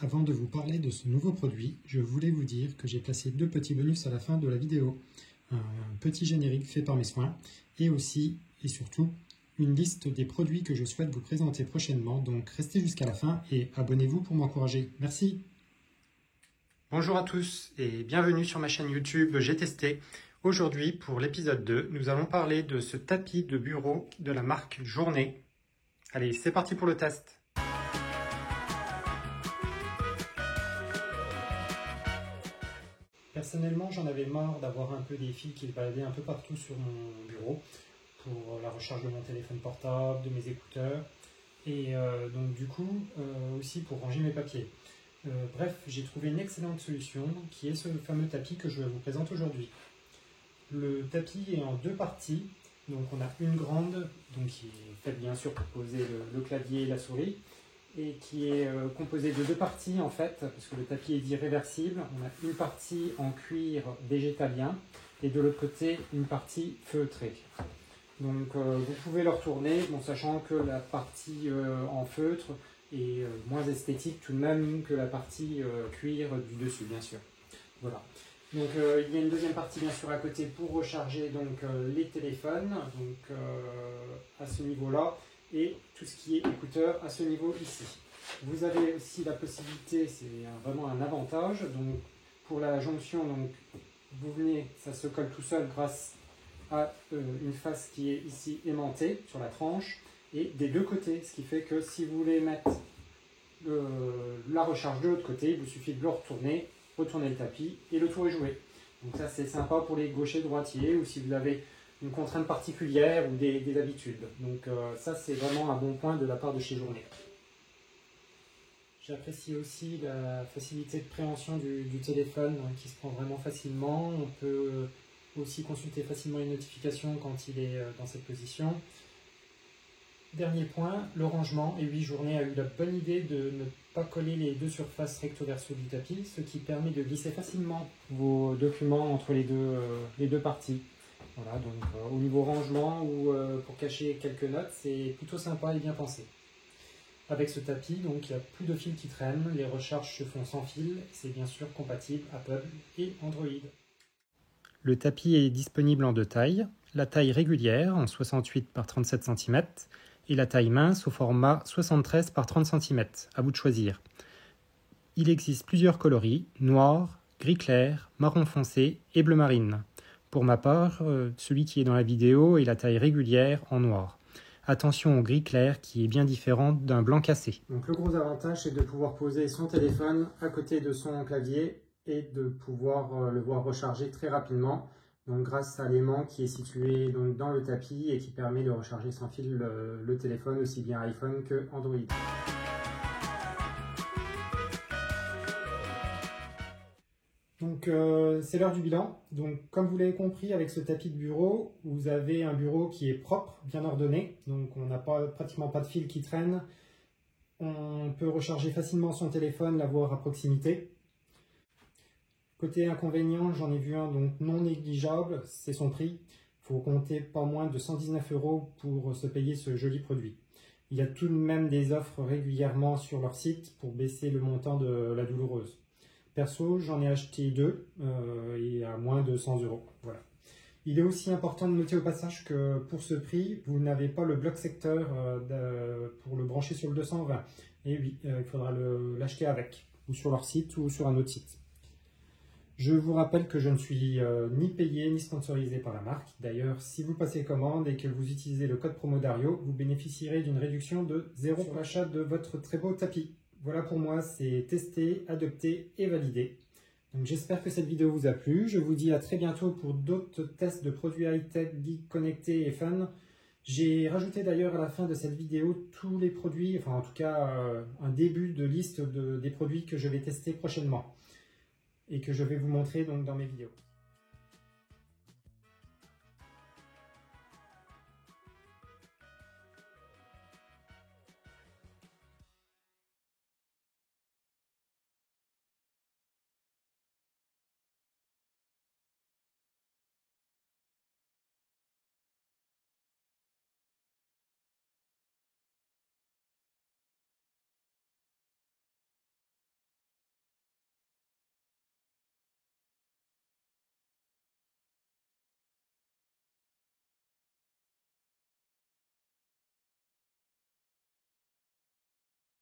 Avant de vous parler de ce nouveau produit, je voulais vous dire que j'ai placé deux petits bonus à la fin de la vidéo. Un petit générique fait par mes soins et aussi et surtout une liste des produits que je souhaite vous présenter prochainement. Donc restez jusqu'à la fin et abonnez-vous pour m'encourager. Merci. Bonjour à tous et bienvenue sur ma chaîne YouTube J'ai testé. Aujourd'hui, pour l'épisode 2, nous allons parler de ce tapis de bureau de la marque Journée. Allez, c'est parti pour le test. Personnellement, j'en avais marre d'avoir un peu des fils qui se baladaient un peu partout sur mon bureau pour la recharge de mon téléphone portable, de mes écouteurs et donc du coup aussi pour ranger mes papiers. Bref, j'ai trouvé une excellente solution qui est ce fameux tapis que je vous présente aujourd'hui. Le tapis est en deux parties, donc on a une grande donc qui est faite bien sûr pour poser le clavier et la souris, et qui est composée de deux parties en fait, parce que le tapis est dit réversible. On a une partie en cuir végétalien et de l'autre côté une partie feutrée. Donc vous pouvez le retourner, bon, sachant que la partie en feutre est moins esthétique tout de même que la partie cuir du dessus, bien sûr. Voilà. Donc il y a une deuxième partie bien sûr à côté pour recharger donc les téléphones, donc à ce niveau-là, et tout ce qui est écouteurs à ce niveau ici. Vous avez aussi la possibilité, c'est vraiment un avantage, donc pour la jonction, donc vous venez, ça se colle tout seul grâce à une face qui est ici aimantée sur la tranche et des deux côtés, ce qui fait que si vous voulez mettre la recharge de l'autre côté, il vous suffit de le retourner le tapis et le tour est joué. Donc ça c'est sympa pour les gauchers droitiers ou si vous avez une contrainte particulière ou des habitudes. Donc ça c'est vraiment un bon point de la part de chez Journée. J'apprécie aussi la facilité de préhension du téléphone qui se prend vraiment facilement. On peut aussi consulter facilement les notifications quand il est dans cette position. Dernier point, le rangement. Et oui, Journée a eu la bonne idée de ne pas coller les deux surfaces recto-verso du tapis, ce qui permet de glisser facilement vos documents entre les deux parties. Voilà, donc au niveau rangement ou pour cacher quelques notes, c'est plutôt sympa et bien pensé. Avec ce tapis, donc il n'y a plus de fils qui traînent, les recharges se font sans fil, c'est bien sûr compatible Apple et Android. Le tapis est disponible en deux tailles, la taille régulière en 68 par 37 cm et la taille mince au format 73 par 30 cm, à vous de choisir. Il existe plusieurs coloris, noir, gris clair, marron foncé et bleu marine. Pour ma part, celui qui est dans la vidéo est la taille régulière en noir. Attention au gris clair qui est bien différent d'un blanc cassé. Donc le gros avantage c'est de pouvoir poser son téléphone à côté de son clavier et de pouvoir le voir recharger très rapidement. Donc grâce à l'aimant qui est situé donc dans le tapis et qui permet de recharger sans fil le téléphone aussi bien iPhone que Android. Donc c'est l'heure du bilan. Donc comme vous l'avez compris, avec ce tapis de bureau, vous avez un bureau qui est propre, bien ordonné. Donc on n'a pratiquement pas de fil qui traîne. On peut recharger facilement son téléphone, l'avoir à proximité. Côté inconvénient, j'en ai vu un donc non négligeable, c'est son prix. Il faut compter pas moins de 119 € pour se payer ce joli produit. Il y a tout de même des offres régulièrement sur leur site pour baisser le montant de la douloureuse. Perso, j'en ai acheté deux et à moins de 100 €. Voilà. Il est aussi important de noter au passage que pour ce prix, vous n'avez pas le bloc secteur pour le brancher sur le 220. Et oui, il faudra l'acheter avec, ou sur leur site ou sur un autre site. Je vous rappelle que je ne suis ni payé ni sponsorisé par la marque. D'ailleurs, si vous passez commande et que vous utilisez le code promo Dario, vous bénéficierez d'une réduction de 0 sur l'achat de votre très beau tapis. Voilà pour moi, c'est testé, adopté et validé. Donc j'espère que cette vidéo vous a plu. Je vous dis à très bientôt pour d'autres tests de produits high-tech, geek, connectés et fun. J'ai rajouté d'ailleurs à la fin de cette vidéo tous les produits, enfin en tout cas un début de liste des produits que je vais tester prochainement et que je vais vous montrer donc dans mes vidéos.